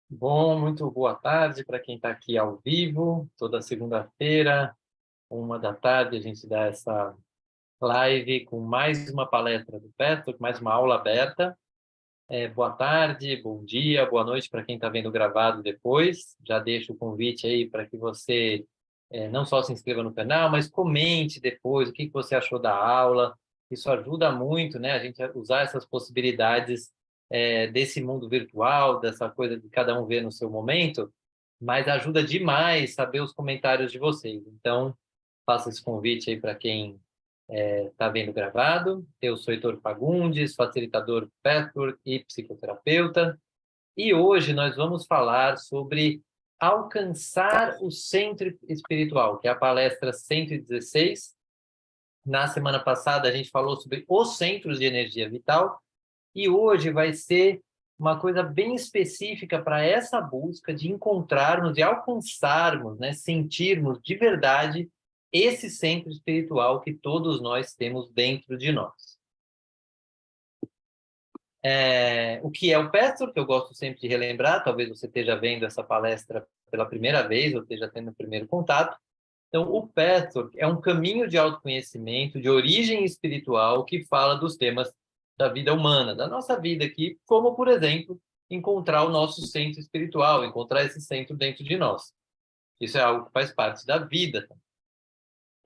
Bom, muito boa tarde para quem está aqui ao vivo. Toda segunda-feira, 1 da tarde, a gente dá essa live com mais uma palestra do Petro, com mais uma aula aberta. Boa tarde, bom dia, boa noite para quem está vendo gravado depois. Já deixo o convite aí para que você não só se inscreva no canal, mas comente depois o que você achou da aula. Isso ajuda muito, né, a gente a usar essas possibilidades desse mundo virtual, dessa coisa de cada um ver no seu momento, mas ajuda demais saber os comentários de vocês. Então, faço esse convite aí para quem está vendo gravado. Eu sou Heitor Fagundes, facilitador Pathwork e psicoterapeuta. E hoje nós vamos falar sobre alcançar o centro espiritual, que é a palestra 116. Na semana passada a gente falou sobre os centros de energia vital e hoje vai ser uma coisa bem específica para essa busca de encontrarmos e alcançarmos, né, sentirmos de verdade esse centro espiritual que todos nós temos dentro de nós. O que é o Petro, que eu gosto sempre de relembrar, talvez você esteja vendo essa palestra pela primeira vez ou esteja tendo o primeiro contato. Então, o Petro é um caminho de autoconhecimento, de origem espiritual, que fala dos temas da vida humana, da nossa vida aqui, como, por exemplo, encontrar o nosso centro espiritual, encontrar esse centro dentro de nós. Isso é algo que faz parte da vida.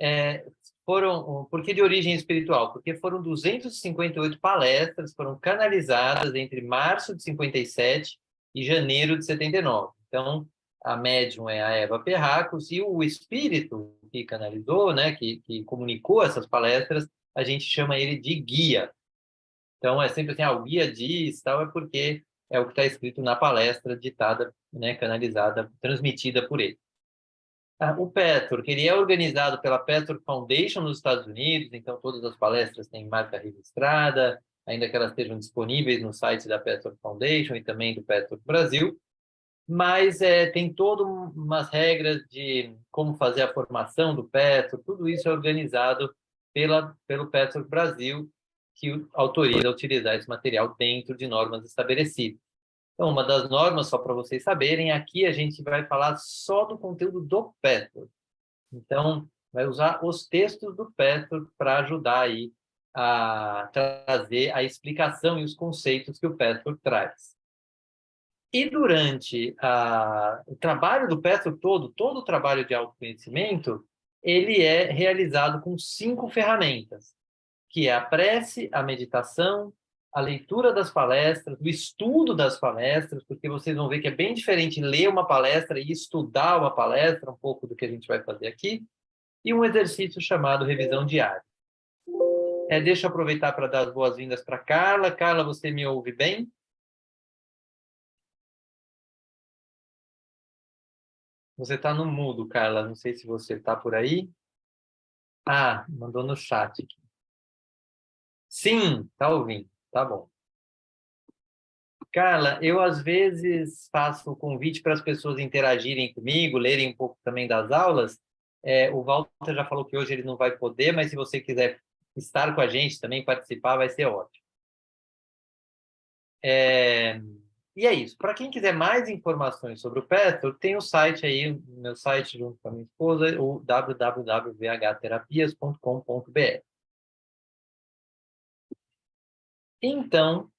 É, por que de origem espiritual? Porque foram 258 palestras, foram canalizadas entre março de 57 e janeiro de 79. Então, a médium é a Eva Perracos e o espírito que canalizou, né, que comunicou essas palestras, a gente chama ele de guia. Então, é sempre assim, o guia diz, tal, é porque é o que está escrito na palestra ditada, né, canalizada, transmitida por ele. O Petwork, ele é organizado pela Petwork Foundation nos Estados Unidos, então todas as palestras têm marca registrada, ainda que elas estejam disponíveis no site da Petwork Foundation e também do Petwork Brasil, mas tem todas umas regras de como fazer a formação do Petwork, tudo isso é organizado pelo Petwork Brasil, que autoriza a utilizar esse material dentro de normas estabelecidas. Então, uma das normas, só para vocês saberem, aqui a gente vai falar só do conteúdo do Petwork. Então, vai usar os textos do Petro para ajudar aí a trazer a explicação e os conceitos que o Petro traz. E durante o trabalho do Petro todo o trabalho de autoconhecimento, ele é realizado com 5 ferramentas, que é a prece, a meditação, a leitura das palestras, o estudo das palestras, porque vocês vão ver que é bem diferente ler uma palestra e estudar uma palestra, um pouco do que a gente vai fazer aqui, e um exercício chamado revisão diária. Deixa eu aproveitar para dar as boas-vindas para Carla. Carla, você me ouve bem? Você está no mudo, Carla. Não sei se você está por aí. Ah, mandou no chat aqui. Sim, está ouvindo. Tá bom. Carla, eu às vezes faço o convite para as pessoas interagirem comigo, lerem um pouco também das aulas. O Walter já falou que hoje ele não vai poder, mas se você quiser estar com a gente também, participar, vai ser ótimo. E é isso. Para quem quiser mais informações sobre o Petro, tem o site aí, meu site junto com a minha esposa, o www.vhterapias.com.br. Então,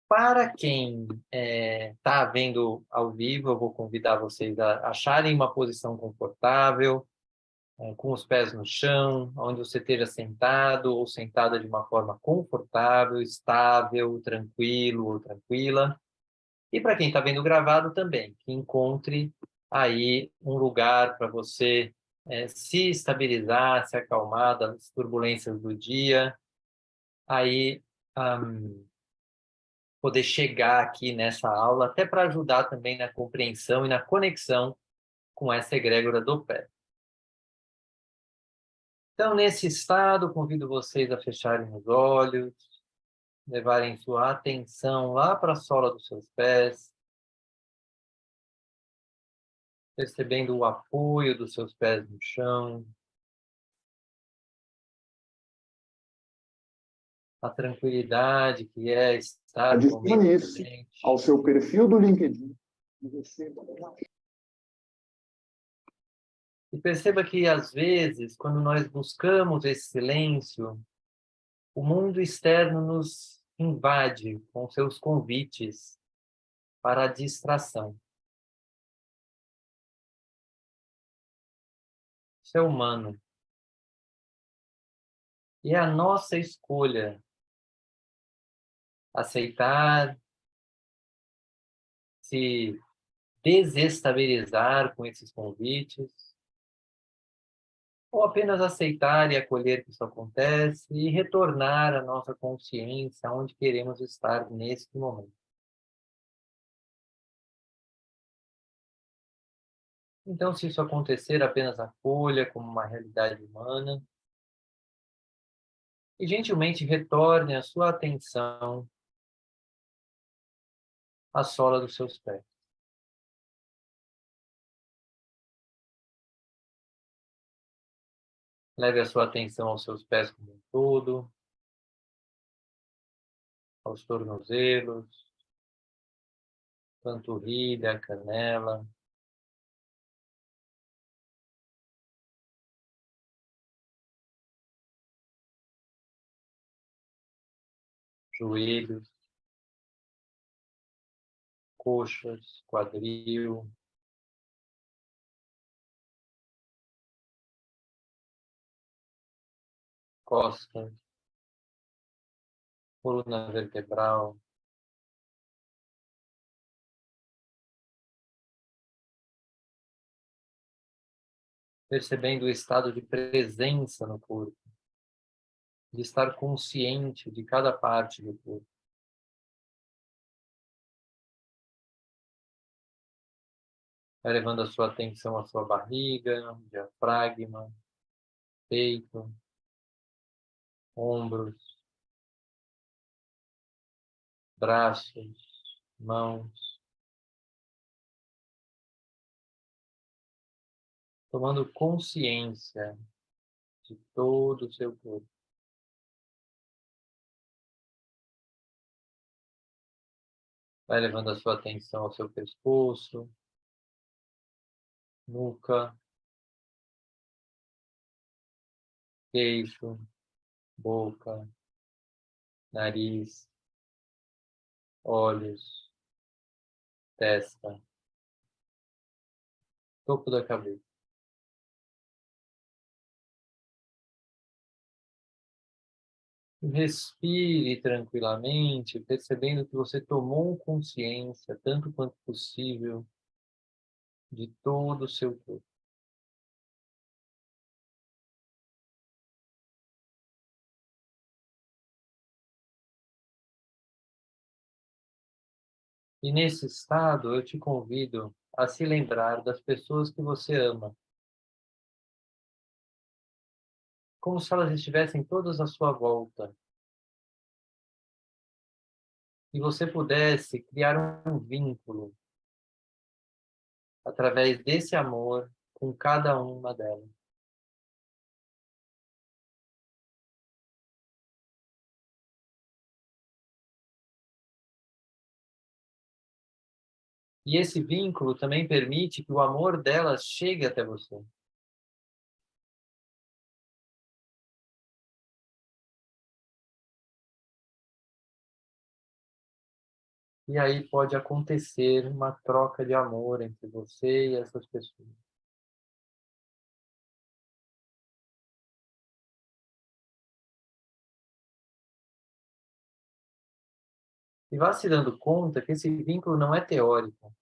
para quem está vendo ao vivo, eu vou convidar vocês a acharem uma posição confortável, com os pés no chão, onde você esteja sentado ou sentada de uma forma confortável, estável, tranquilo ou tranquila. E para quem está vendo gravado também, que encontre aí um lugar para você se estabilizar, se acalmar das turbulências do dia, aí poder chegar aqui nessa aula, até para ajudar também na compreensão e na conexão com essa egrégora do pé. Então, nesse estado, convido vocês a fecharem os olhos, levarem sua atenção lá para a sola dos seus pés, percebendo o apoio dos seus pés no chão, a tranquilidade que é estar com a mente Adicione isso ao presente. seu perfil do LinkedIn E perceba que, às vezes, quando nós buscamos esse silêncio, o mundo externo nos invade com seus convites para a distração. Isso é humano. E é a nossa escolha aceitar, se desestabilizar com esses convites, ou apenas aceitar e acolher que isso acontece e retornar à nossa consciência onde queremos estar nesse momento. Então, se isso acontecer, apenas acolha como uma realidade humana e gentilmente retorne a sua atenção à sola dos seus pés. Leve a sua atenção aos seus pés como um todo, aos tornozelos, panturrilha, canela, joelhos, coxas, quadril, costas, coluna vertebral, percebendo o estado de presença no corpo, de estar consciente de cada parte do corpo. Vai levando a sua atenção à sua barriga, diafragma, peito, ombros, braços, mãos, tomando consciência de todo o seu corpo. Vai levando a sua atenção ao seu pescoço, nuca, queixo, boca, nariz, olhos, testa, topo da cabeça. Respire tranquilamente, percebendo que você tomou consciência, tanto quanto possível, de todo o seu corpo. E nesse estado, eu te convido a se lembrar das pessoas que você ama, como se elas estivessem todas à sua volta, e você pudesse criar um vínculo através desse amor com cada uma delas. E esse vínculo também permite que o amor delas chegue até você. E aí pode acontecer uma troca de amor entre você e essas pessoas. E vá se dando conta que esse vínculo não é teórico.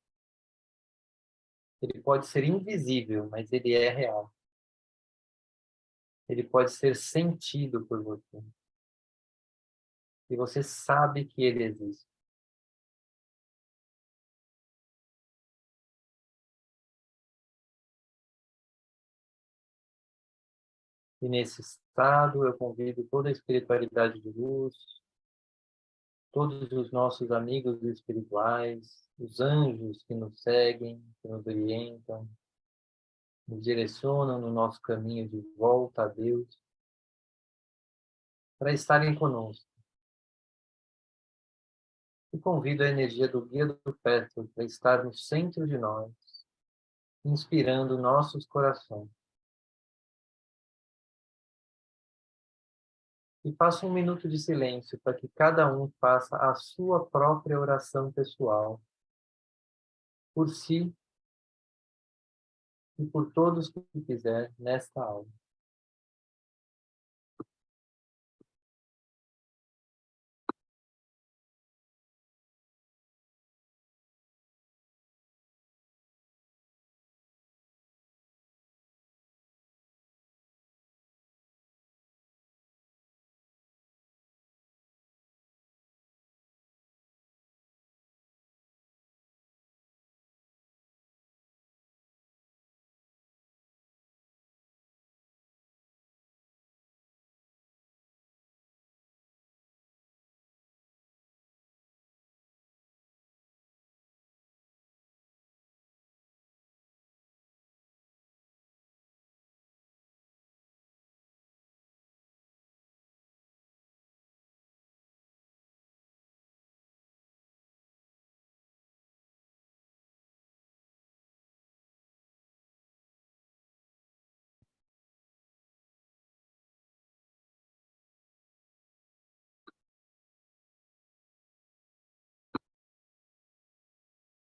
Ele pode ser invisível, mas ele é real. Ele pode ser sentido por você. E você sabe que ele existe. E nesse estado eu convido toda a espiritualidade de luz, todos os nossos amigos espirituais, os anjos que nos seguem, que nos orientam, nos direcionam no nosso caminho de volta a Deus, para estarem conosco, E convido a energia do guia do Petro para estar no centro de nós, inspirando nossos corações. E faça um minuto de silêncio para que cada um faça a sua própria oração pessoal, por si e por todos que quiser nesta aula.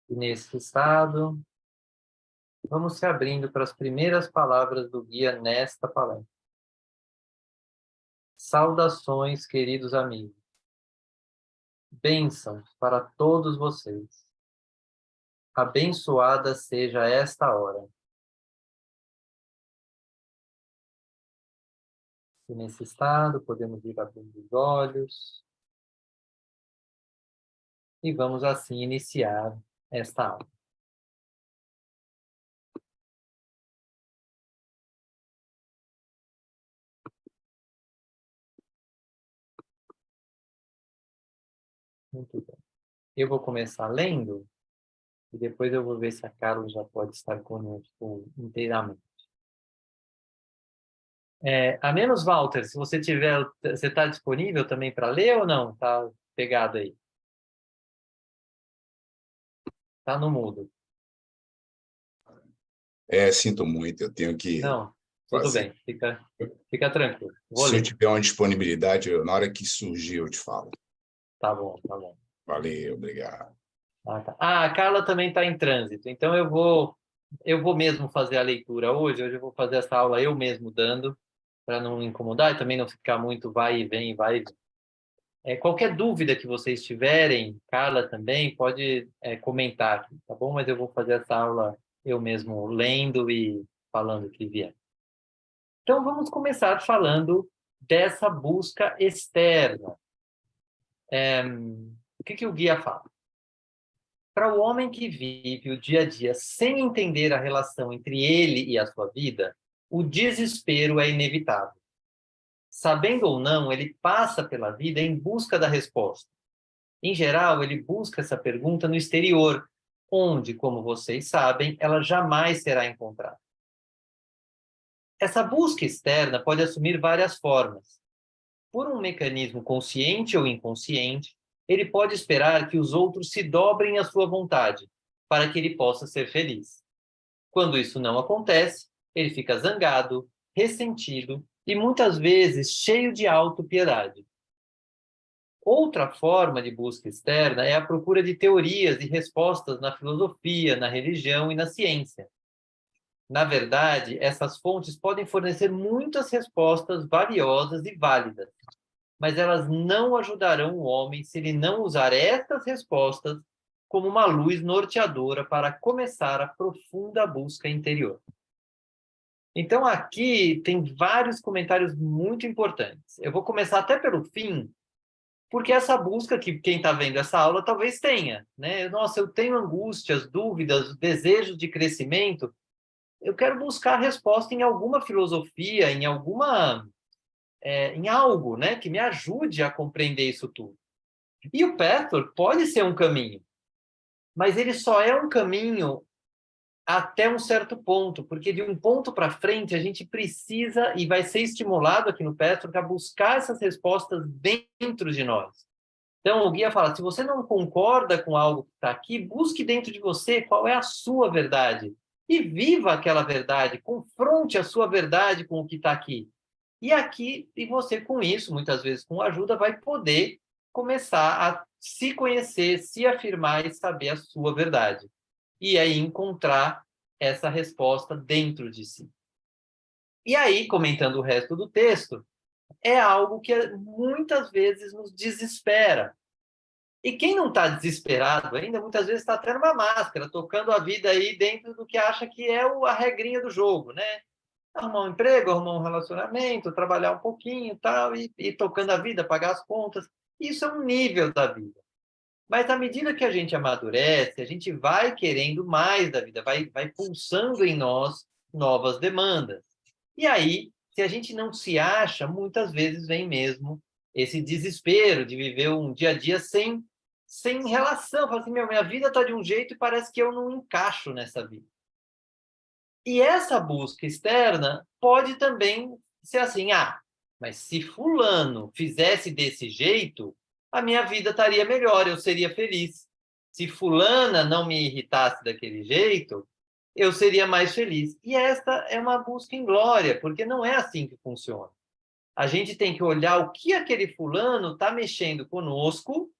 E nesse estado, vamos se abrindo para as primeiras palavras do guia nesta palestra. Saudações, queridos amigos. Bênçãos para todos vocês. Abençoada seja esta hora. E nesse estado, podemos ir abrindo os olhos. E vamos assim iniciar esta aula. Muito bem. Eu vou começar lendo e depois eu vou ver se a Carla já pode estar conosco inteiramente. A menos, Walter, se você tiver, você está disponível também para ler ou não? Está pegado aí? Está no mudo. Sinto muito, eu tenho que Não, tudo fazer. bem, fica tranquilo. Vou Se eu ler. tiver uma disponibilidade, na hora que surgir, eu te falo. Tá bom, tá bom. Valeu, obrigado. Tá. A Carla também está em trânsito, então eu vou mesmo fazer a leitura hoje. Hoje eu vou fazer essa aula eu mesmo dando, para não incomodar e também não ficar muito vai e vem, vai e vem. Qualquer dúvida que vocês tiverem, Carla também, pode comentar, tá bom? Mas eu vou fazer essa aula eu mesmo lendo e falando o que vier. Então, vamos começar falando dessa busca externa. O que o guia fala? Para o homem que vive o dia a dia sem entender a relação entre ele e a sua vida, o desespero é inevitável. Sabendo ou não, ele passa pela vida em busca da resposta. Em geral, ele busca essa pergunta no exterior, onde, como vocês sabem, ela jamais será encontrada. Essa busca externa pode assumir várias formas. Por um mecanismo consciente ou inconsciente, ele pode esperar que os outros se dobrem à sua vontade, para que ele possa ser feliz. Quando isso não acontece, ele fica zangado, ressentido e muitas vezes cheio de autopiedade. Outra forma de busca externa é a procura de teorias e respostas na filosofia, na religião e na ciência. Na verdade, essas fontes podem fornecer muitas respostas valiosas e válidas, mas elas não ajudarão o homem se ele não usar essas respostas como uma luz norteadora para começar a profunda busca interior. Então, aqui tem vários comentários muito importantes. Eu vou começar até pelo fim, porque essa busca que quem está vendo essa aula talvez tenha, né? Nossa, eu tenho angústias, dúvidas, desejos de crescimento. Eu quero buscar resposta em alguma filosofia, em algo, né, que me ajude a compreender isso tudo. E o Petro pode ser um caminho, mas ele só é um caminho até um certo ponto, porque de um ponto para frente a gente precisa e vai ser estimulado aqui no Petro a buscar essas respostas dentro de nós. Então, o guia fala, se você não concorda com algo que está aqui, busque dentro de você qual é a sua verdade. E viva aquela verdade, confronte a sua verdade com o que está aqui. E você com isso, muitas vezes com ajuda, vai poder começar a se conhecer, se afirmar e saber a sua verdade. E aí encontrar essa resposta dentro de si. E aí, comentando o resto do texto, é algo que muitas vezes nos desespera. E quem não está desesperado ainda, muitas vezes está até numa máscara, tocando a vida aí dentro do que acha que é a regrinha do jogo, né? Arrumar um emprego, arrumar um relacionamento, trabalhar um pouquinho e tal, e tocando a vida, pagar as contas. Isso é um nível da vida. Mas à medida que a gente amadurece, a gente vai querendo mais da vida, vai pulsando em nós novas demandas. E aí, se a gente não se acha, muitas vezes vem mesmo esse desespero de viver um dia a dia sem relação. Fala assim, minha vida está de um jeito e parece que eu não encaixo nessa vida. E essa busca externa pode também ser assim, mas se fulano fizesse desse jeito, a minha vida estaria melhor, eu seria feliz. Se fulana não me irritasse daquele jeito, eu seria mais feliz. E esta é uma busca inglória, porque não é assim que funciona. A gente tem que olhar o que aquele fulano está mexendo conosco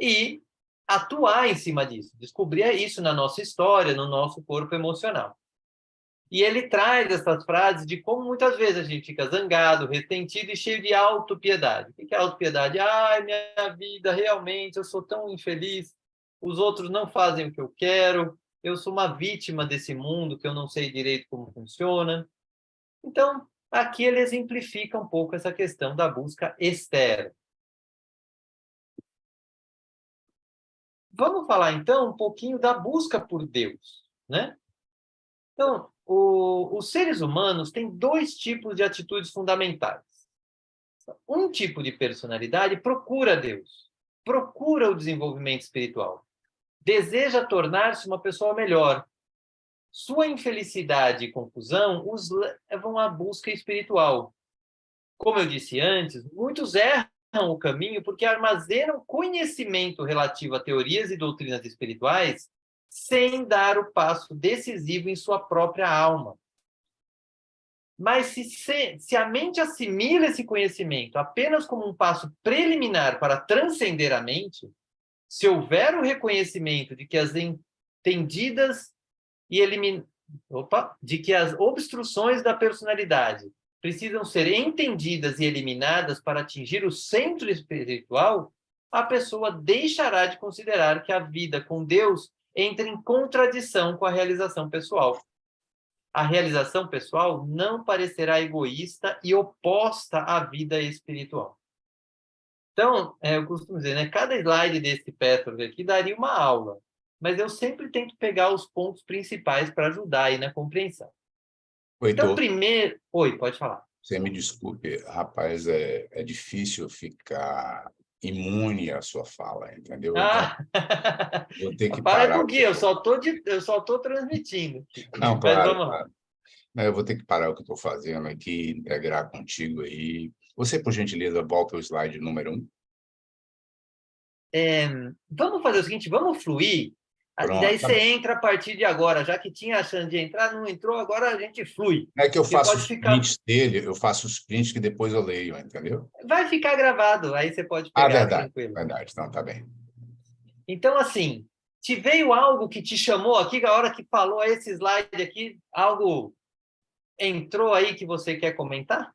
e atuar em cima disso, descobrir isso na nossa história, no nosso corpo emocional. E ele traz essas frases de como muitas vezes a gente fica zangado, ressentido e cheio de autopiedade. O que é autopiedade? Ai, minha vida, realmente, eu sou tão infeliz, os outros não fazem o que eu quero, eu sou uma vítima desse mundo que eu não sei direito como funciona. Então, aqui ele exemplifica um pouco essa questão da busca externa. Vamos falar, então, um pouquinho da busca por Deus, né? Então, os seres humanos têm dois tipos de atitudes fundamentais. Um tipo de personalidade procura Deus, procura o desenvolvimento espiritual, deseja tornar-se uma pessoa melhor. Sua infelicidade e confusão os levam à busca espiritual. Como eu disse antes, muitos erram o caminho porque armazenam conhecimento relativo a teorias e doutrinas espirituais sem dar o passo decisivo em sua própria alma. Mas se a mente assimila esse conhecimento apenas como um passo preliminar para transcender a mente, se houver o reconhecimento de que as entendidas e de que as obstruções da personalidade precisam ser entendidas e eliminadas para atingir o centro espiritual, a pessoa deixará de considerar que a vida com Deus entra em contradição com a realização pessoal. A realização pessoal não parecerá egoísta e oposta à vida espiritual. Então, eu costumo dizer, né, cada slide desse Petrovich aqui daria uma aula, mas eu sempre tento pegar os pontos principais para ajudar aí na compreensão. Oi, Então, Heitor, primeiro... Oi, pode falar. você me desculpe, rapaz, é difícil ficar imune à sua fala, entendeu? Então, Ah, vou ter que para com parar o o que Gui, eu eu tô... só tô transmitindo. Não, Mas claro, vamos lá. claro. Não, eu vou ter que parar o que eu estou fazendo aqui, integrar contigo aí. Você, por gentileza, volta ao slide número 1. Vamos fazer o seguinte, vamos fluir, e daí Pronto, tá você bem. entra a partir de agora, já que tinha a chance de entrar, não entrou, agora a gente flui. É que eu Porque faço pode os ficar, prints dele, eu faço os prints que depois eu leio, entendeu? vai ficar gravado, aí você pode Ah, pegar verdade, tranquilo. verdade. Então, tá bem. Então, assim, te veio algo que te chamou aqui, a hora que falou esse slide aqui, algo entrou aí que você quer comentar?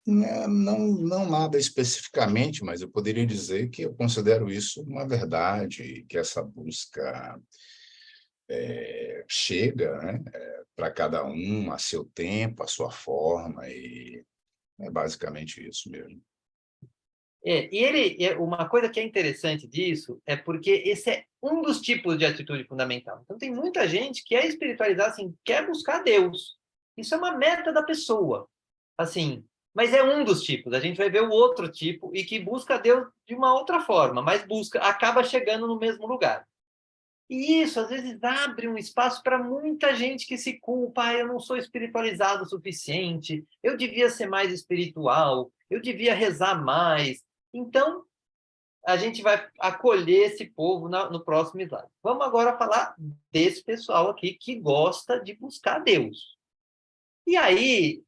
Não nada especificamente, mas eu poderia dizer que eu considero isso uma verdade, que essa busca chega, né, para cada um a seu tempo, a sua forma, e é basicamente isso mesmo. Uma coisa que é interessante disso é porque esse é um dos tipos de atitude fundamental. Então, tem muita gente que é espiritualizar, assim, quer buscar Deus. Isso é uma meta da pessoa, assim, mas é um dos tipos. A gente vai ver o outro tipo e que busca Deus de uma outra forma, mas acaba chegando no mesmo lugar. E isso, às vezes, abre um espaço para muita gente que se culpa. Eu não sou espiritualizado o suficiente, eu devia ser mais espiritual, eu devia rezar mais, Então, a gente vai acolher esse povo no próximo slide. Vamos agora falar desse pessoal aqui que gosta de buscar Deus. E aí,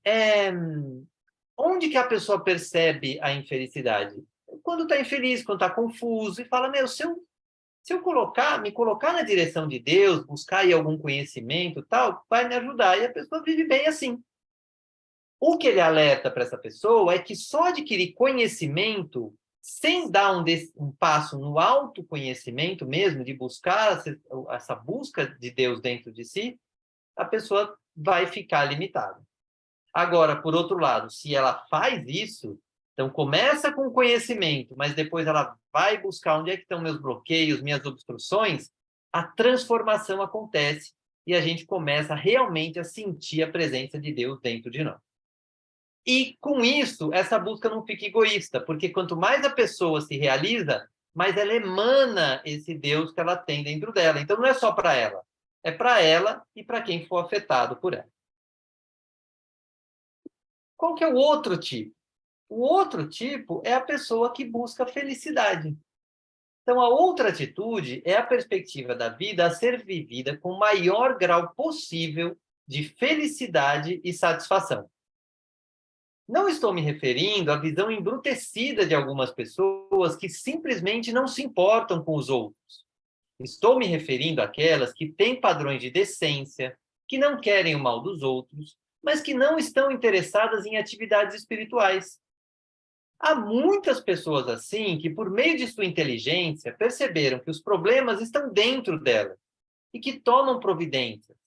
onde que a pessoa percebe a infelicidade? Quando está infeliz, quando está confuso, e fala, se eu me colocar na direção de Deus, buscar aí algum conhecimento, tal, vai me ajudar. E a pessoa vive bem assim. O que ele alerta para essa pessoa é que só adquirir conhecimento, sem dar um passo no autoconhecimento mesmo, de buscar essa busca de Deus dentro de si, a pessoa vai ficar limitada. Agora, por outro lado, se ela faz isso, então começa com conhecimento, mas depois ela vai buscar onde é que estão meus bloqueios, minhas obstruções, a transformação acontece e a gente começa realmente a sentir a presença de Deus dentro de nós. E com isso, essa busca não fica egoísta, porque quanto mais a pessoa se realiza, mais ela emana esse Deus que ela tem dentro dela. Então não é só para ela, é para ela e para quem for afetado por ela. Qual que é o outro tipo? O outro tipo é a pessoa que busca felicidade. Então, a outra atitude é a perspectiva da vida a ser vivida com o maior grau possível de felicidade e satisfação. Não estou me referindo à visão embrutecida de algumas pessoas que simplesmente não se importam com os outros. Estou me referindo àquelas que têm padrões de decência, que não querem o mal dos outros, mas que não estão interessadas em atividades espirituais. Há muitas pessoas assim que, por meio de sua inteligência, perceberam que os problemas estão dentro delas e que tomam providências,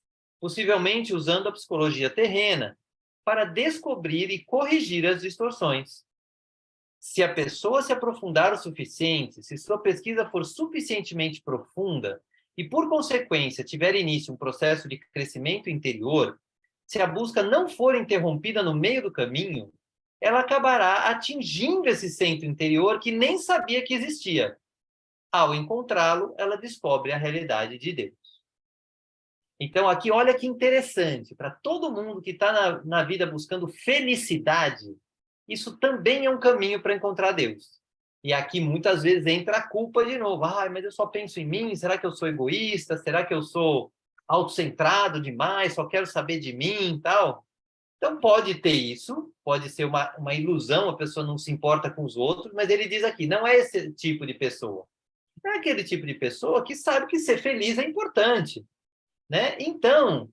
possivelmente usando a psicologia terrena, para descobrir e corrigir as distorções. Se a pessoa se aprofundar o suficiente, se sua pesquisa for suficientemente profunda e, por consequência, tiver início um processo de crescimento interior, se a busca não for interrompida no meio do caminho, ela acabará atingindo esse centro interior que nem sabia que existia. Ao encontrá-lo, ela descobre a realidade de Deus. Então, aqui, olha que interessante, para todo mundo que está na vida buscando felicidade, isso também é um caminho para encontrar Deus. E aqui, muitas vezes, entra a culpa de novo. Mas eu só penso em mim, será que eu sou egoísta? Será que eu sou autocentrado demais? Só quero saber de mim e tal? Então, pode ter isso, pode ser uma ilusão, a pessoa não se importa com os outros, mas ele diz aqui, não é esse tipo de pessoa. É aquele tipo de pessoa que sabe que ser feliz é importante, né? Então,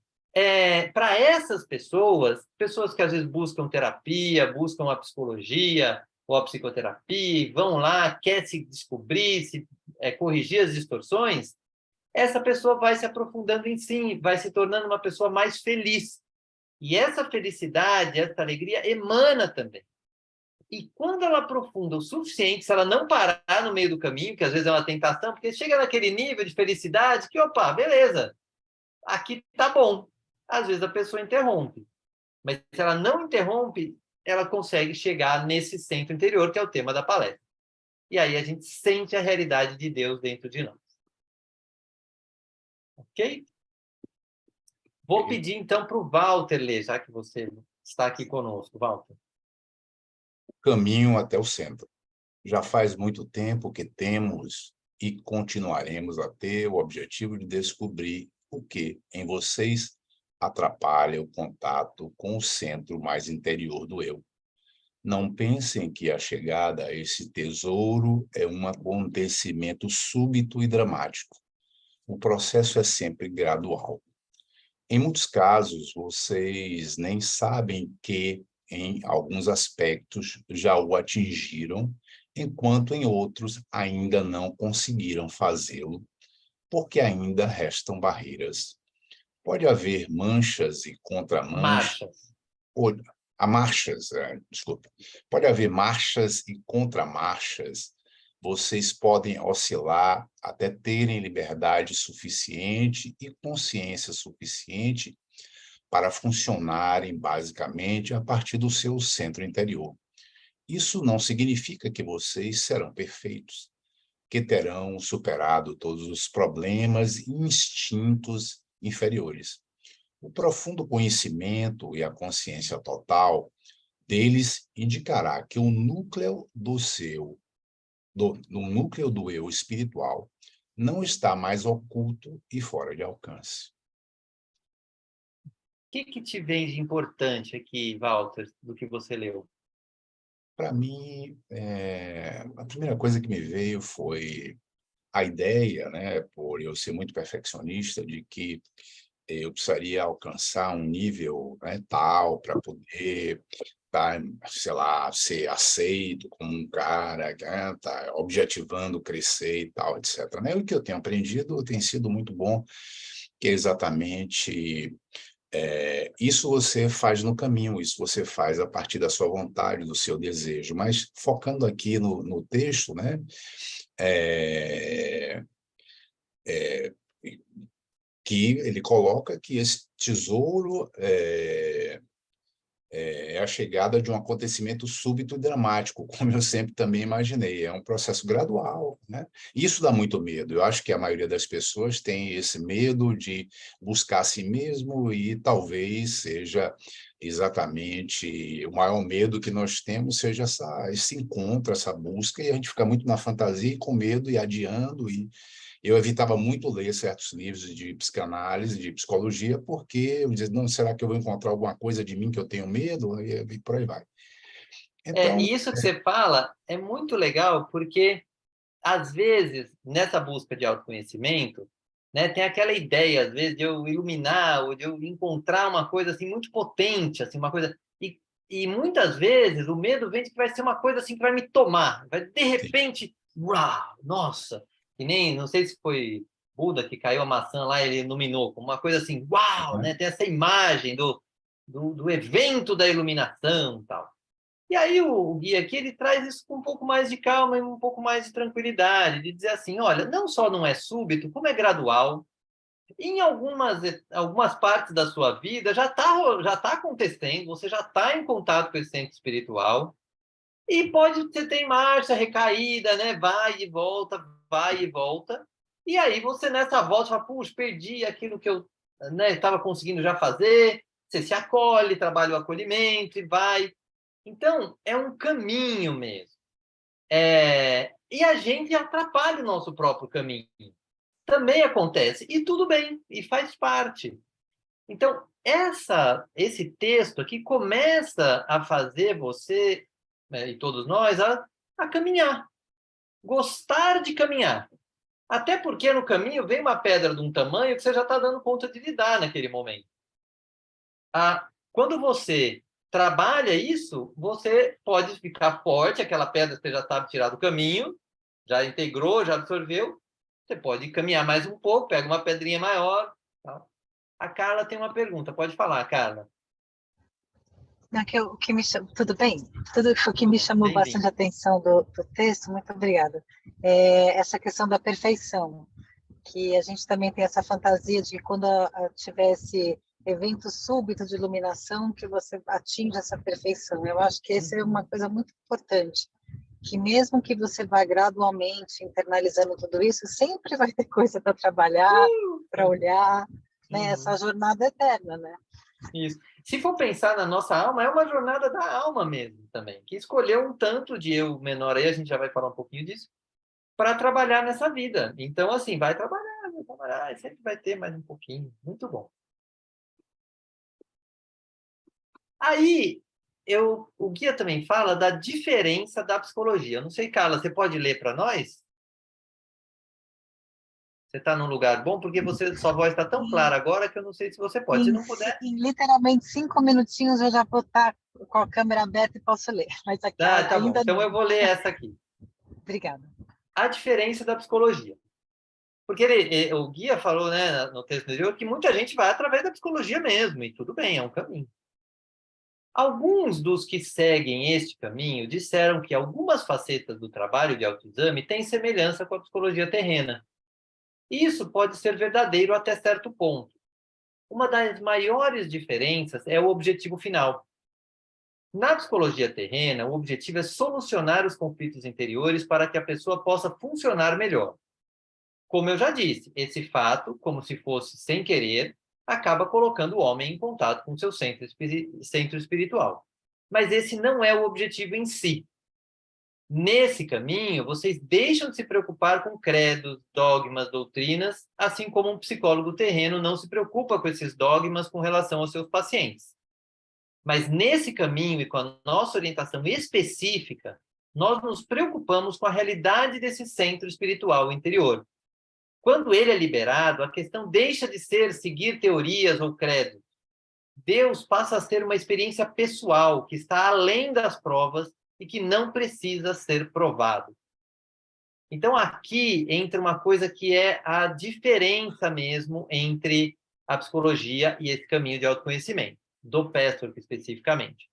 para essas pessoas, pessoas que às vezes buscam terapia, buscam a psicologia ou a psicoterapia, vão lá, quer se descobrir, corrigir as distorções, essa pessoa vai se aprofundando em si, vai se tornando uma pessoa mais feliz. E essa felicidade, essa alegria emana também. E quando ela aprofunda o suficiente, se ela não parar no meio do caminho, que às vezes é uma tentação, porque chega naquele nível de felicidade que, opa, beleza, aqui tá bom. Às vezes a pessoa interrompe. Mas se ela não interrompe, ela consegue chegar nesse centro interior, que é o tema da palestra. E aí a gente sente a realidade de Deus dentro de nós. Ok? Vou pedir, então, para o Walter ler, já que você está aqui conosco. Walter. Caminho até o centro. Já faz muito tempo que temos e continuaremos a ter o objetivo de descobrir o que em vocês atrapalha o contato com o centro mais interior do eu. Não pensem que a chegada a esse tesouro é um acontecimento súbito e dramático. O processo é sempre gradual. Em muitos casos, vocês nem sabem que, em alguns aspectos, já o atingiram, enquanto em outros ainda não conseguiram fazê-lo, porque ainda restam barreiras. Pode haver manchas e contramanchas, Marchas. ou desculpa. Pode haver marchas e contramarchas. Vocês podem oscilar até terem liberdade suficiente e consciência suficiente para funcionarem basicamente a partir do seu centro interior. Isso não significa que vocês serão perfeitos, que terão superado todos os problemas e instintos inferiores. O profundo conhecimento e a consciência total deles indicará que o núcleo do seu no núcleo do eu espiritual, não está mais oculto e fora de alcance. O que te vem de importante aqui, Walter, do que você leu? Para mim, a primeira coisa que me veio foi a ideia, né, por eu ser muito perfeccionista, de que eu precisaria alcançar um nível, né, tal para poder, tá, sei lá, ser aceito como um cara, né, tá objetivando crescer e tal, etc. Né? O que eu tenho aprendido tem sido muito bom, que é exatamente isso você faz no caminho, isso você faz a partir da sua vontade, do seu desejo. Mas focando aqui no texto, né, é, que ele coloca que esse tesouro é a chegada de um acontecimento súbito e dramático, como eu sempre também imaginei. É um processo gradual, né? Isso dá muito medo. Eu acho que a maioria das pessoas tem esse medo de buscar a si mesmo e talvez seja exatamente o maior medo que nós temos seja esse encontro, essa busca, e a gente fica muito na fantasia e com medo e adiando, e eu evitava muito ler certos livros de psicanálise, de psicologia, porque eu dizia, não, será que eu vou encontrar alguma coisa de mim que eu tenho medo? E por aí vai. Então, E isso que você fala é muito legal, porque, às vezes, nessa busca de autoconhecimento, né, tem aquela ideia, às vezes, de eu iluminar, ou de eu encontrar uma coisa assim, muito potente, assim, uma coisa... E muitas vezes o medo vem de que vai ser uma coisa assim que vai me tomar. Vai, de sim, repente, uau, nossa! Que nem, não sei se foi Buda que caiu a maçã lá e ele iluminou, como uma coisa assim, uau, né? né? Tem essa imagem do evento da iluminação e tal. E aí o guia aqui, ele traz isso com um pouco mais de calma e um pouco mais de tranquilidade, de dizer assim, olha, não só não é súbito, como é gradual. Em algumas partes da sua vida já tá acontecendo, você já está em contato com esse centro espiritual, e pode você ter marcha, recaída, né? Vai e volta. E aí você nessa volta fala, puxa, perdi aquilo que eu, né, estava conseguindo já fazer. Você se acolhe, trabalha o acolhimento e vai. Então, é um caminho mesmo. E a gente atrapalha o nosso próprio caminho. Também acontece. E tudo bem, e faz parte. Então, esse texto aqui começa a fazer você, né, e todos nós, a caminhar. Gostar de caminhar. Até porque no caminho vem uma pedra de um tamanho que você já está dando conta de lidar naquele momento. Quando você trabalha isso, você pode ficar forte, aquela pedra você já sabe tirar do caminho, já integrou, já absorveu. Você pode caminhar mais um pouco, pega uma pedrinha maior. Tá? A Carla tem uma pergunta, pode falar, Carla. Não, o que me tudo bem? Tudo o que me chamou bastante Bem-vindo. atenção do texto, muito obrigada, é essa questão da perfeição, que a gente também tem essa fantasia de que quando tivesse evento súbito de iluminação, que você atinja essa perfeição. Eu acho que essa é uma coisa muito importante, que mesmo que você vá gradualmente internalizando tudo isso, sempre vai ter coisa para trabalhar, para olhar, né? Essa jornada eterna, né? Isso. Se for pensar na nossa alma, é uma jornada da alma mesmo também, que escolheu um tanto de eu menor aí, a gente já vai falar um pouquinho disso, para trabalhar nessa vida. Então, assim, vai trabalhar, e sempre vai ter mais um pouquinho. Muito bom. Aí, o guia também fala da diferença da psicologia. Eu não sei, Carla, você pode ler para nós? Você está num lugar bom? Porque sua voz está tão clara agora que eu não sei se você pode. Se não puder, Em literalmente 5 minutinhos eu já vou estar com a câmera aberta e posso ler, mas aqui tá bom. ainda Então, não. eu vou ler essa aqui. Obrigada. A diferença da psicologia. Porque o guia falou, né, no texto anterior, que muita gente vai através da psicologia mesmo, e tudo bem, é um caminho. Alguns dos que seguem este caminho disseram que algumas facetas do trabalho de autoexame têm semelhança com a psicologia terrena. Isso pode ser verdadeiro até certo ponto. Uma das maiores diferenças é o objetivo final. Na psicologia terrena, o objetivo é solucionar os conflitos interiores para que a pessoa possa funcionar melhor. Como eu já disse, esse fato, como se fosse sem querer, acaba colocando o homem em contato com seu centro espiritual. Mas esse não é o objetivo em si. Nesse caminho, vocês deixam de se preocupar com credos, dogmas, doutrinas, assim como um psicólogo terreno não se preocupa com esses dogmas com relação aos seus pacientes. Mas nesse caminho e com a nossa orientação específica, nós nos preocupamos com a realidade desse centro espiritual interior. Quando ele é liberado, a questão deixa de ser seguir teorias ou credos. Deus passa a ser uma experiência pessoal, que está além das provas e que não precisa ser provado. Então, aqui entra uma coisa que é a diferença mesmo entre a psicologia e esse caminho de autoconhecimento, do Pestor especificamente.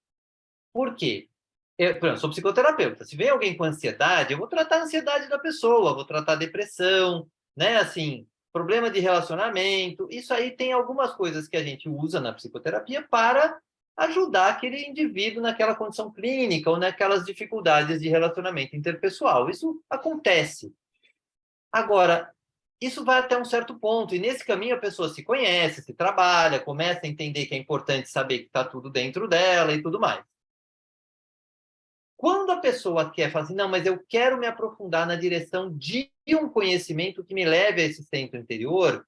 Por quê? Eu, por exemplo, sou psicoterapeuta. Se vem alguém com ansiedade, eu vou tratar a ansiedade da pessoa, vou tratar a depressão, né? Assim, problema de relacionamento. Isso aí tem algumas coisas que a gente usa na psicoterapia para ajudar aquele indivíduo naquela condição clínica ou naquelas dificuldades de relacionamento interpessoal. Isso acontece. Agora, isso vai até um certo ponto, e nesse caminho a pessoa se conhece, se trabalha, começa a entender que é importante saber que está tudo dentro dela e tudo mais. Quando a pessoa quer falar assim, não, mas eu quero me aprofundar na direção de um conhecimento que me leve a esse centro interior,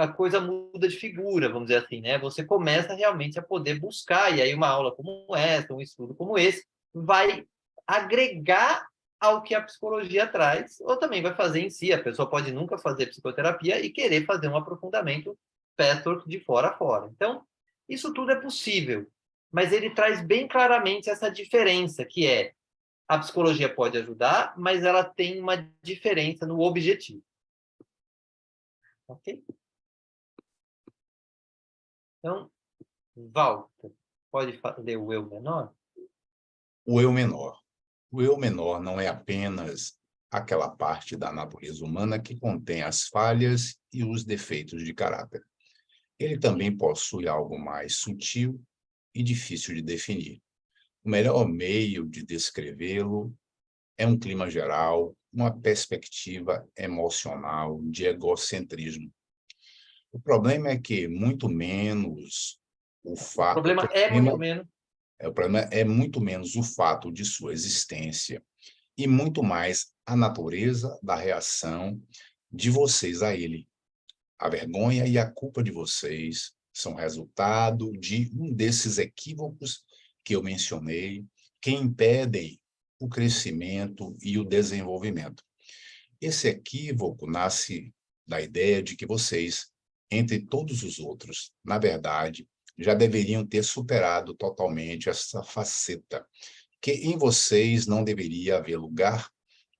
a coisa muda de figura, vamos dizer assim, né? Você começa realmente a poder buscar, e aí uma aula como essa, um estudo como esse, vai agregar ao que a psicologia traz, ou também vai fazer em si. A pessoa pode nunca fazer psicoterapia e querer fazer um aprofundamento Pestor de fora a fora. Então, isso tudo é possível, mas ele traz bem claramente essa diferença, que é a psicologia pode ajudar, mas ela tem uma diferença no objetivo. Ok? Então, Walter, pode ler o eu menor? O eu menor. O eu menor não é apenas aquela parte da natureza humana que contém as falhas e os defeitos de caráter. Ele também possui algo mais sutil e difícil de definir. O melhor meio de descrevê-lo é um clima geral, uma perspectiva emocional de egocentrismo. O problema é que muito menos o O problema é muito menos. o problema é muito menos o fato de sua existência e muito mais a natureza da reação de vocês a ele. A vergonha e a culpa de vocês são resultado de um desses equívocos que eu mencionei, que impedem o crescimento e o desenvolvimento. Esse equívoco nasce da ideia de que vocês, entre todos os outros, na verdade, já deveriam ter superado totalmente essa faceta, que em vocês não deveria haver lugar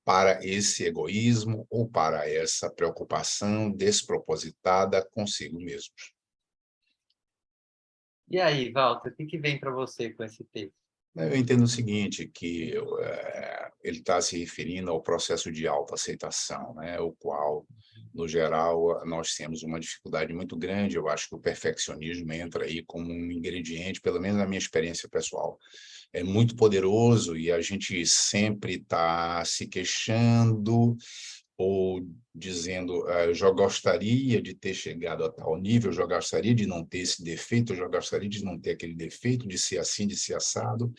para esse egoísmo ou para essa preocupação despropositada consigo mesmos. E aí, Walter, o que vem para você com esse texto? Eu entendo o seguinte, que ele está se referindo ao processo de autoaceitação, né? O qual, no geral, nós temos uma dificuldade muito grande. Eu acho que o perfeccionismo entra aí como um ingrediente, pelo menos na minha experiência pessoal. É muito poderoso e a gente sempre está se queixando ou dizendo, eu já gostaria de ter chegado a tal nível, eu já gostaria de não ter esse defeito, eu já gostaria de não ter aquele defeito, de ser assim, de ser assado.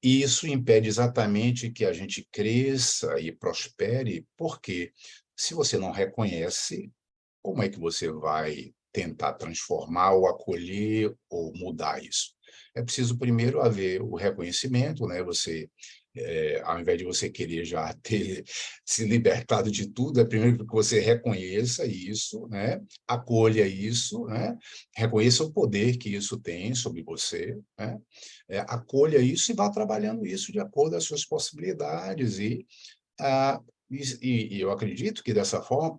E isso impede exatamente que a gente cresça e prospere, porque se você não reconhece, como é que você vai tentar transformar ou acolher ou mudar isso? É preciso primeiro haver o reconhecimento, né? Você, ao invés de você querer já ter se libertado de tudo, é primeiro que você reconheça isso, né? Acolha isso, né? Reconheça o poder que isso tem sobre você, né? Acolha isso e vá trabalhando isso de acordo com as suas possibilidades e eu acredito que dessa forma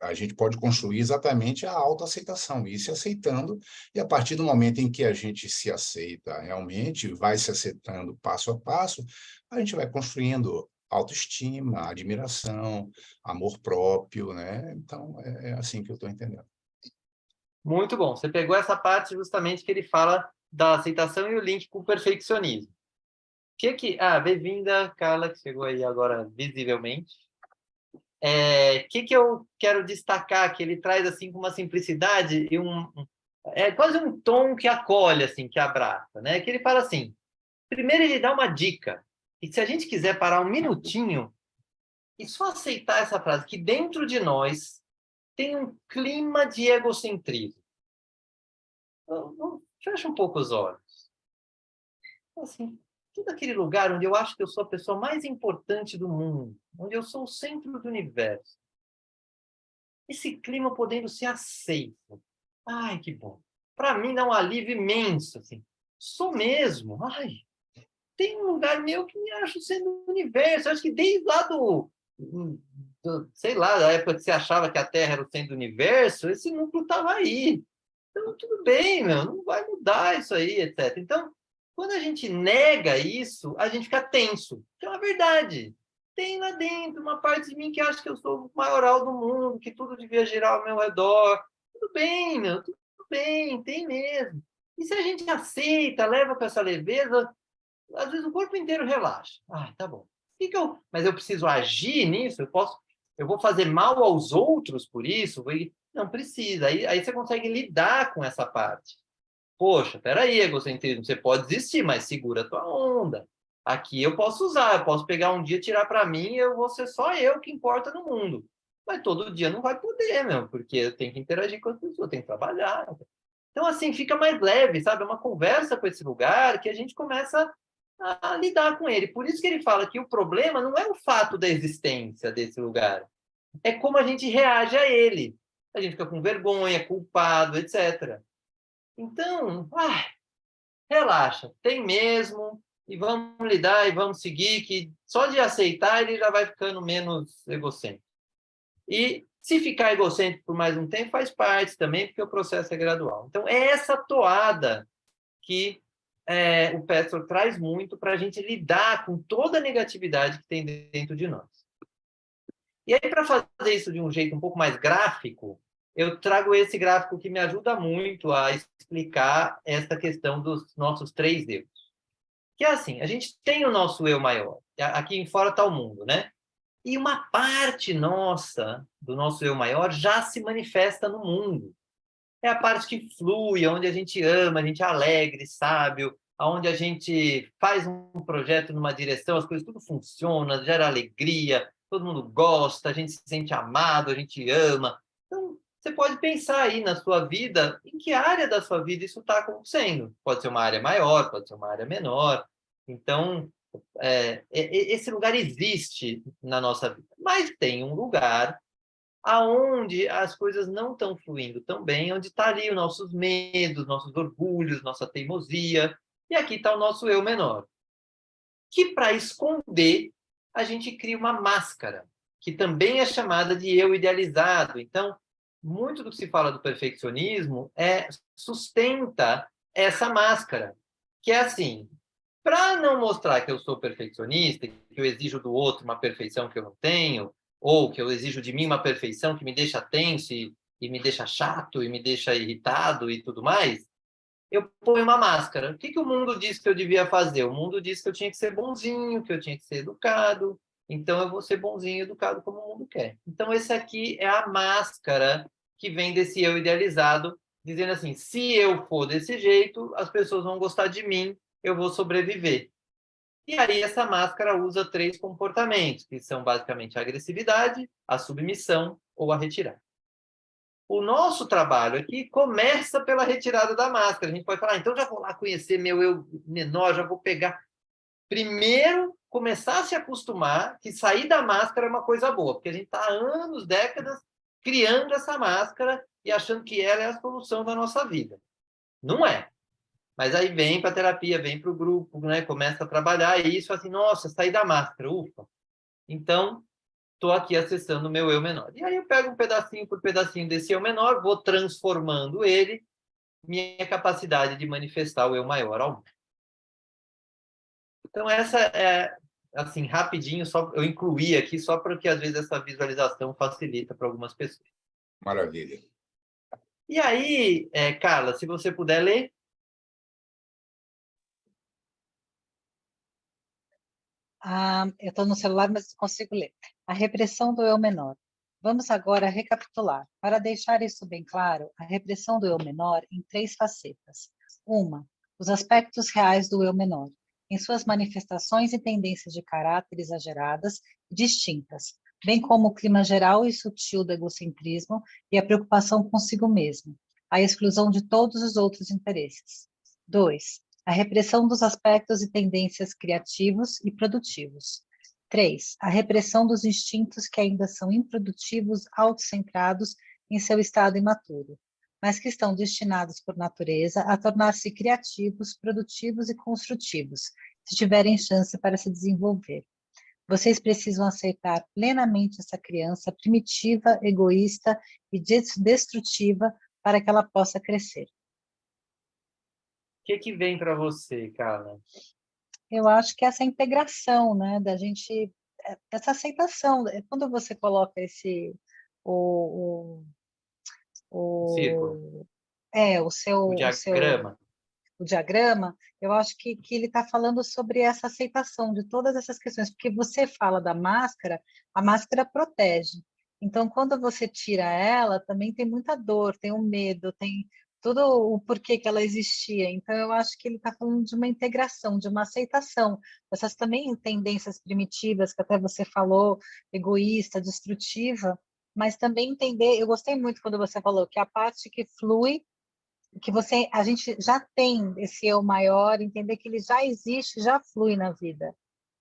a gente pode construir exatamente a autoaceitação, ir se aceitando, e a partir do momento em que a gente se aceita realmente, vai se aceitando passo a passo, a gente vai construindo autoestima, admiração, amor próprio, né? Então, é assim que eu estou entendendo. Muito bom. Você pegou essa parte justamente que ele fala da aceitação e o link com o perfeccionismo. Bem-vinda, Carla, que chegou aí agora visivelmente. Que eu quero destacar, que ele traz assim com uma simplicidade e quase um tom que acolhe, assim, que abraça, né? Que ele fala assim, Primeiro, ele dá uma dica. E se a gente quiser parar um minutinho e só aceitar essa frase, que dentro de nós tem um clima de egocentrismo. Fecha um pouco os olhos. Assim, todo aquele lugar onde eu acho que eu sou a pessoa mais importante do mundo, onde eu sou o centro do universo. Esse clima podendo ser aceito. Ai, que bom. Para mim dá um alívio imenso. Assim. Sou mesmo. Ai, tem um lugar meu que me acho sendo o universo. Eu acho que desde lá sei lá, da época que você achava que a Terra era o centro do universo, esse núcleo estava aí. Então, tudo bem, meu, não vai mudar isso aí, etc. Então, quando a gente nega isso, a gente fica tenso. Que é uma verdade. Tem lá dentro uma parte de mim que acha que eu sou o maioral do mundo, que tudo devia girar ao meu redor. Tudo bem, meu, tudo bem, tem mesmo. E se a gente aceita, leva com essa leveza, às vezes o corpo inteiro relaxa. Ah, tá bom. Mas eu preciso agir nisso? Eu vou fazer mal aos outros por isso? Não precisa. Aí você consegue lidar com essa parte. Poxa, peraí, egocentrismo, você pode desistir, mas segura a tua onda. Aqui eu posso usar, eu posso pegar um dia, tirar para mim, eu vou ser só eu que importa no mundo. Mas todo dia não vai poder, meu, porque eu tenho que interagir com as pessoas, eu tenho que trabalhar. Então, assim, fica mais leve, sabe? É uma conversa com esse lugar que a gente começa a lidar com ele. Por isso que ele fala que o problema não é o fato da existência desse lugar, é como a gente reage a ele. A gente fica com vergonha, culpado, etc. Então, relaxa, tem mesmo, e vamos lidar e vamos seguir, que só de aceitar ele já vai ficando menos egocêntrico. E se ficar egocêntrico por mais um tempo, faz parte também, porque o processo é gradual. Então, é essa toada que o Petzold traz muito para a gente lidar com toda a negatividade que tem dentro de nós. E aí, para fazer isso de um jeito um pouco mais gráfico, eu trago esse gráfico que me ajuda muito a explicar essa questão dos nossos 3 eus. Que é assim, a gente tem o nosso eu maior, aqui em fora está o mundo, né? E uma parte nossa, do nosso eu maior, já se manifesta no mundo. É a parte que flui, onde a gente ama, a gente é alegre, sábio, onde a gente faz um projeto numa direção, as coisas tudo funciona, gera alegria, todo mundo gosta, a gente se sente amado, a gente ama. Então, você pode pensar aí na sua vida, em que área da sua vida isso está acontecendo. Pode ser uma área maior, pode ser uma área menor. Então, esse lugar existe na nossa vida. Mas tem um lugar aonde as coisas não estão fluindo tão bem, onde está ali os nossos medos, nossos orgulhos, nossa teimosia, e aqui está o nosso eu menor. Que para esconder, a gente cria uma máscara, que também é chamada de eu idealizado. Então, muito do que se fala do perfeccionismo sustenta essa máscara, que é assim, para não mostrar que eu sou perfeccionista, que eu exijo do outro uma perfeição que eu não tenho, ou que eu exijo de mim uma perfeição que me deixa tenso e me deixa chato e me deixa irritado e tudo mais, eu ponho uma máscara. O que o mundo disse que eu devia fazer? O mundo disse que eu tinha que ser bonzinho, que eu tinha que ser educado, então eu vou ser bonzinho e educado como o mundo quer. Então esse aqui é a máscara que vem desse eu idealizado, dizendo assim, se eu for desse jeito, as pessoas vão gostar de mim, eu vou sobreviver. E aí essa máscara usa 3 comportamentos, que são basicamente a agressividade, a submissão ou a retirada. O nosso trabalho aqui começa pela retirada da máscara. A gente pode falar, então já vou lá conhecer meu eu menor, já vou pegar. Primeiro, começar a se acostumar que sair da máscara é uma coisa boa, porque a gente está há anos, décadas, criando essa máscara e achando que ela é a solução da nossa vida. Não é. Mas aí vem para a terapia, vem para o grupo, né? Começa a trabalhar e isso assim, nossa, saí da máscara, ufa. Então, estou aqui acessando o meu eu menor. E aí eu pego um pedacinho por pedacinho desse eu menor, vou transformando ele, minha capacidade de manifestar o eu maior ao mundo. Então, essa é, assim, rapidinho, só eu incluí aqui, só porque às vezes essa visualização facilita para algumas pessoas. Maravilha. E aí, Carla, se você puder ler. Eu estou no celular, mas consigo ler. A repressão do eu menor. Vamos agora recapitular. Para deixar isso bem claro, a repressão do eu menor em 3 facetas. 1, os aspectos reais do eu menor. em suas manifestações e tendências de caráter exageradas e distintas, bem como o clima geral e sutil do egocentrismo e a preocupação consigo mesmo, a exclusão de todos os outros interesses. 2. A repressão dos aspectos e tendências criativos e produtivos. 3. A repressão dos instintos que ainda são improdutivos, autocentrados em seu estado imaturo, mas que estão destinados por natureza a tornar-se criativos, produtivos e construtivos, se tiverem chance para se desenvolver. Vocês precisam aceitar plenamente essa criança primitiva, egoísta e destrutiva para que ela possa crescer. O que vem para você, Carla? Eu acho que essa integração, né, da gente, essa aceitação, quando você coloca o, O círculo, o o seu diagrama. o diagrama, eu acho que ele está falando sobre essa aceitação de todas essas questões, porque você fala da máscara, a máscara protege. Então, quando você tira ela, também tem muita dor, tem o medo, tem todo o porquê que ela existia. Então, eu acho que ele está falando de uma integração, de uma aceitação. Essas também tendências primitivas, que até você falou, egoísta, destrutiva, mas também entender, eu gostei muito quando você falou que a parte que flui que a gente já tem esse eu maior, entender que ele já existe, já flui na vida.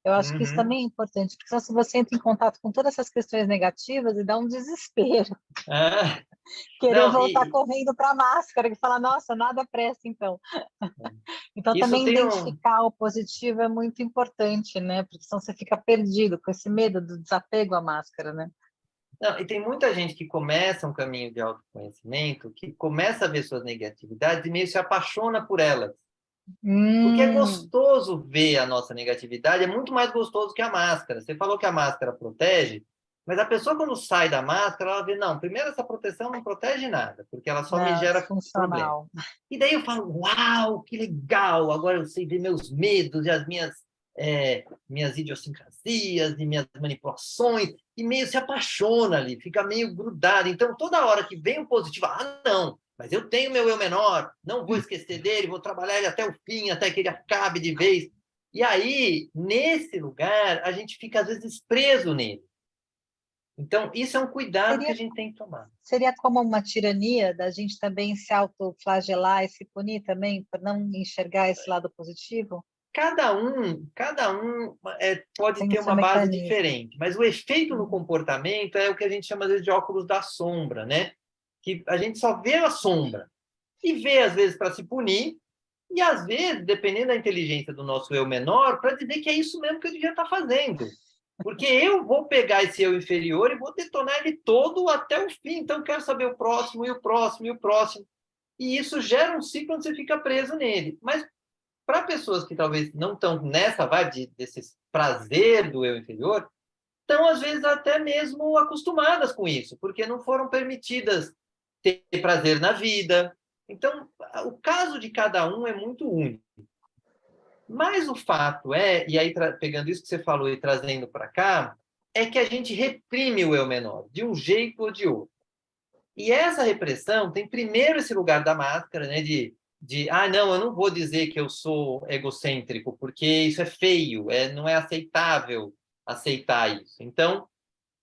Eu acho que isso Uhum. também é importante, porque senão se você entra em contato com todas essas questões negativas e dá um desespero, Ah, querer não, voltar correndo para a máscara, e falar, nossa, nada presta, então. Então, isso também tem um... identificar o positivo é muito importante, né? Porque senão você fica perdido com esse medo do desapego à máscara, né? Não, e tem muita gente que começa um caminho de autoconhecimento, que começa a ver suas negatividades e meio se apaixona por elas. Porque é gostoso ver a nossa negatividade, é muito mais gostoso que a máscara. Você falou que a máscara protege, mas a pessoa, quando sai da máscara, ela vê, não, primeiro essa proteção não protege nada, porque ela só me Não, gera problema. disfuncional. E daí eu falo, uau, que legal, agora eu sei ver meus medos e as minhas idiosincrasias e minhas manipulações, e meio se apaixona ali, fica meio grudado. Então, toda hora que vem um positivo, ah, não, mas eu tenho meu eu menor, não vou esquecer dele, vou trabalhar ele até o fim, até que ele acabe de vez. E aí, nesse lugar, a gente fica, às vezes, preso nele. Então, isso é um cuidado que a gente tem que tomar. Seria como uma tirania da gente também se autoflagelar e se punir também, por não enxergar esse lado positivo? Cada um pode Tem o ter seu uma base mecanismo. diferente, mas o efeito no comportamento é o que a gente chama, às vezes, de óculos da sombra, né? Que a gente só vê a sombra e vê, às vezes, para se punir, e, às vezes, dependendo da inteligência do nosso eu menor, para dizer que é isso mesmo que eu devia estar fazendo. Porque eu vou pegar esse eu inferior e vou detonar ele todo até o fim. Então, eu quero saber o próximo, e o próximo, e o próximo. E isso gera um ciclo onde você fica preso nele. Mas, para pessoas que talvez não estão nessa vibe desse prazer do eu inferior, estão, às vezes, até mesmo acostumadas com isso, porque não foram permitidas ter prazer na vida. Então, o caso de cada um é muito único. Mas o fato e aí pegando isso que você falou e trazendo para cá, é que a gente reprime o eu menor, de um jeito ou de outro. E essa repressão tem primeiro esse lugar da máscara, né, não, eu não vou dizer que eu sou egocêntrico, porque isso é feio, não é aceitável aceitar isso. Então,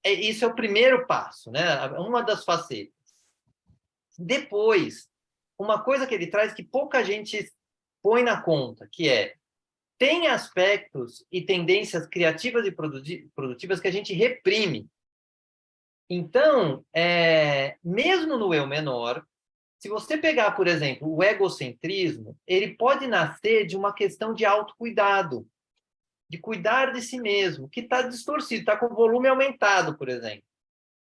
isso é o primeiro passo, né, uma das facetas. Depois, uma coisa que ele traz que pouca gente põe na conta, que tem aspectos e tendências criativas e produtivas que a gente reprime. Então, mesmo no eu menor, se você pegar, por exemplo, o egocentrismo, ele pode nascer de uma questão de autocuidado, de cuidar de si mesmo, que está distorcido, está com o volume aumentado, por exemplo.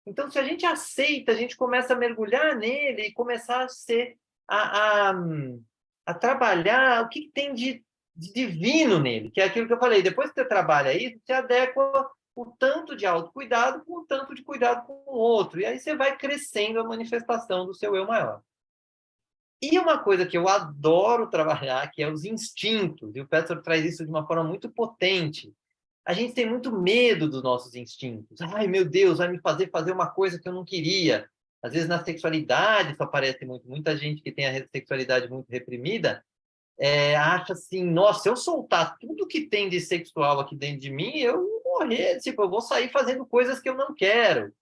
Então, se a gente aceita, a gente começa a mergulhar nele e começar a trabalhar o que tem de divino nele, que é aquilo que eu falei. Depois que você trabalha isso, você adequa o tanto de autocuidado com o tanto de cuidado com o outro. E aí você vai crescendo a manifestação do seu eu maior. E uma coisa que eu adoro trabalhar, que é os instintos, e o Peter traz isso de uma forma muito potente. A gente tem muito medo dos nossos instintos. Ai, meu Deus, vai me fazer uma coisa que eu não queria. Às vezes, na sexualidade, isso aparece muito. Muita gente que tem a sexualidade muito reprimida acha assim, nossa, se eu soltar tudo que tem de sexual aqui dentro de mim, eu vou morrer, tipo, eu vou sair fazendo coisas que eu não quero,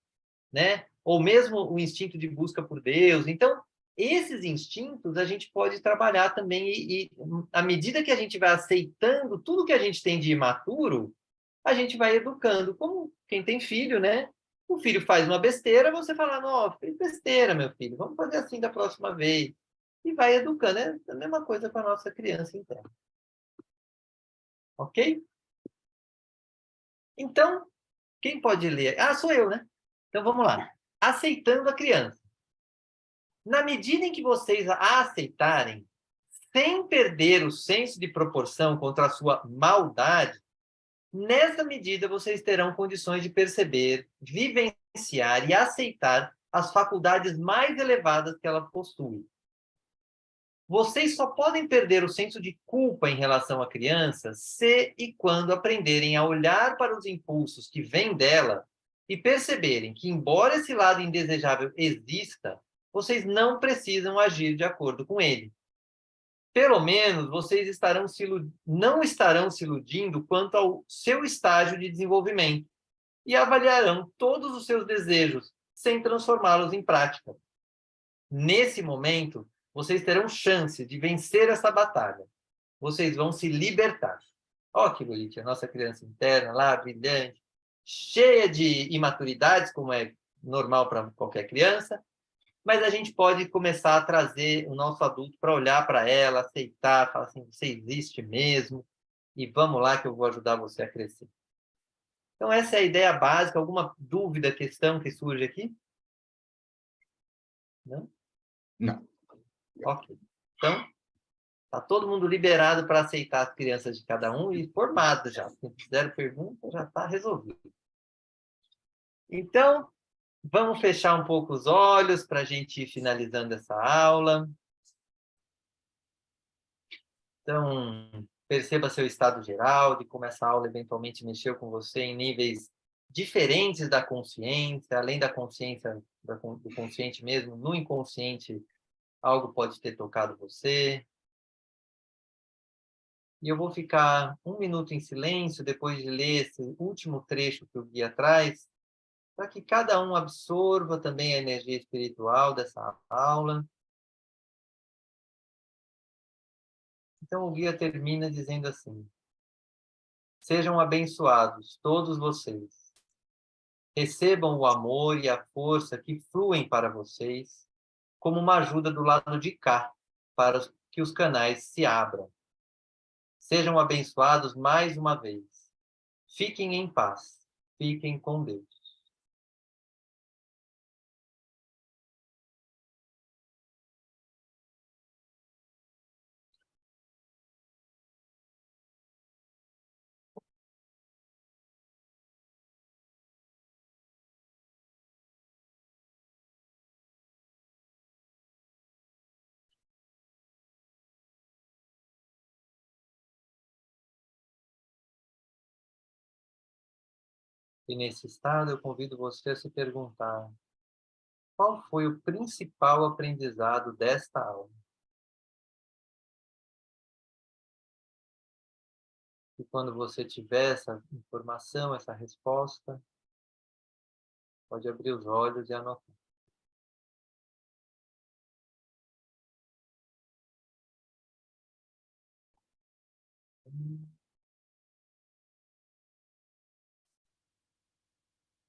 né? Ou mesmo o instinto de busca por Deus. Então, esses instintos a gente pode trabalhar também e à medida que a gente vai aceitando tudo que a gente tem de imaturo, a gente vai educando. Como quem tem filho, né? O filho faz uma besteira, você fala, não, fez besteira, meu filho, vamos fazer assim da próxima vez. E vai educando. É a mesma coisa com a nossa criança interna. Ok? Então, quem pode ler? Ah, sou eu, né? Então, vamos lá. Aceitando a criança. Na medida em que vocês a aceitarem, sem perder o senso de proporção contra a sua maldade, nessa medida vocês terão condições de perceber, vivenciar e aceitar as faculdades mais elevadas que ela possui. Vocês só podem perder o senso de culpa em relação à criança se e quando aprenderem a olhar para os impulsos que vêm dela e perceberem que, embora esse lado indesejável exista, vocês não precisam agir de acordo com ele. Pelo menos vocês não estarão se iludindo quanto ao seu estágio de desenvolvimento e avaliarão todos os seus desejos sem transformá-los em prática. Nesse momento, vocês terão chance de vencer essa batalha. Vocês vão se libertar. Ó, que bonitinha, a nossa criança interna lá, brilhante, cheia de imaturidades, como é normal para qualquer criança, mas a gente pode começar a trazer o nosso adulto para olhar para ela, aceitar, falar assim, você existe mesmo, e vamos lá que eu vou ajudar você a crescer. Então, essa é a ideia básica. Alguma dúvida, questão que surge aqui? Não? Não. Ok. Então, está todo mundo liberado para aceitar as crianças de cada um e formado já. Se fizeram pergunta, já está resolvido. Então, vamos fechar um pouco os olhos para a gente ir finalizando essa aula. Então, perceba seu estado geral, de como essa aula eventualmente mexeu com você em níveis diferentes da consciência, além da consciência, do consciente mesmo, no inconsciente, algo pode ter tocado você. E eu vou ficar 1 minuto em silêncio depois de ler esse último trecho que o guia traz, para que cada um absorva também a energia espiritual dessa aula. Então, o guia termina dizendo assim: sejam abençoados, todos vocês. Recebam o amor e a força que fluem para vocês, como uma ajuda do lado de cá, para que os canais se abram. Sejam abençoados mais uma vez. Fiquem em paz. Fiquem com Deus. E nesse estado, eu convido você a se perguntar: qual foi o principal aprendizado desta aula? E quando você tiver essa informação, essa resposta, pode abrir os olhos e anotar.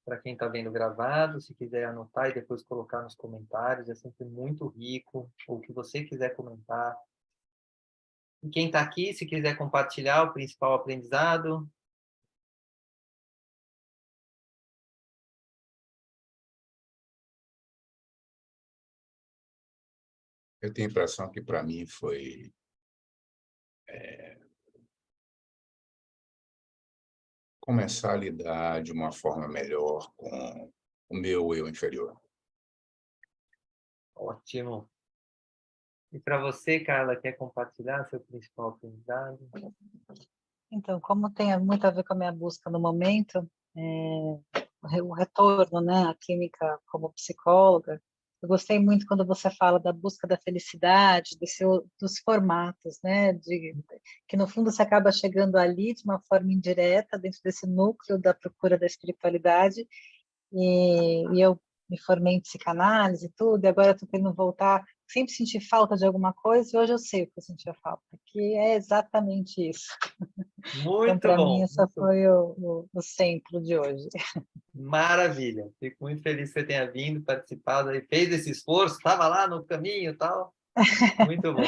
Para quem está vendo gravado, se quiser anotar e depois colocar nos comentários, é sempre muito rico, ou o que você quiser comentar. E quem está aqui, se quiser compartilhar o principal aprendizado, Eu tenho a impressão que, para mim, foi começar a lidar de uma forma melhor com o meu eu inferior. ótimo. E para você, Carla, quer compartilhar seu principal aprendizado? Então, como tem muito a ver com a minha busca no momento, o retorno, né, à clínica como psicóloga, Eu gostei muito quando você fala da busca da felicidade, dos formatos, né? Que no fundo você acaba chegando ali de uma forma indireta, dentro desse núcleo da procura da espiritualidade, e eu me formei em psicanálise e tudo, e agora estou querendo voltar. Sempre senti falta de alguma coisa, e hoje eu sei o que eu sentia falta, que é exatamente isso. Então, Muito para mim, bom. esse foi o centro de hoje. Maravilha. Fico muito feliz que você tenha vindo, participado, e fez esse esforço, estava lá no caminho e tal. Muito bom.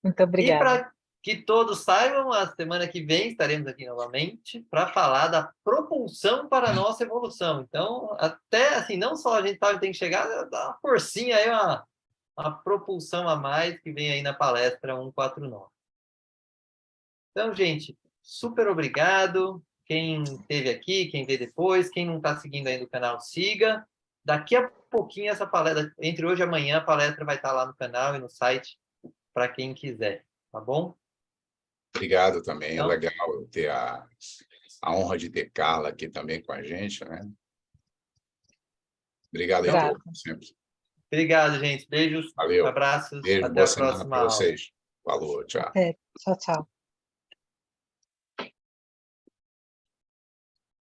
Muito E obrigada. para que todos saibam, a semana que vem estaremos aqui novamente para falar da propulsão para a nossa evolução. Então, até assim, não só a gente tem que chegar, dá uma forcinha aí, uma propulsão a mais que vem aí na palestra 149. Então, gente, super obrigado. Quem esteve aqui, quem vê depois, quem não está seguindo ainda o canal, siga. Daqui a pouquinho essa palestra, entre hoje e amanhã, a palestra vai estar lá no canal e no site para quem quiser, tá bom? Obrigado também, é Então, legal ter a honra de ter Carla aqui também com a gente, né? Obrigado em Grata. tudo, sempre. obrigado, gente. Beijos, Valeu. abraços. Beijo, Até boa a semana próxima para aula. vocês. Falou, tchau. Até. Tchau, tchau.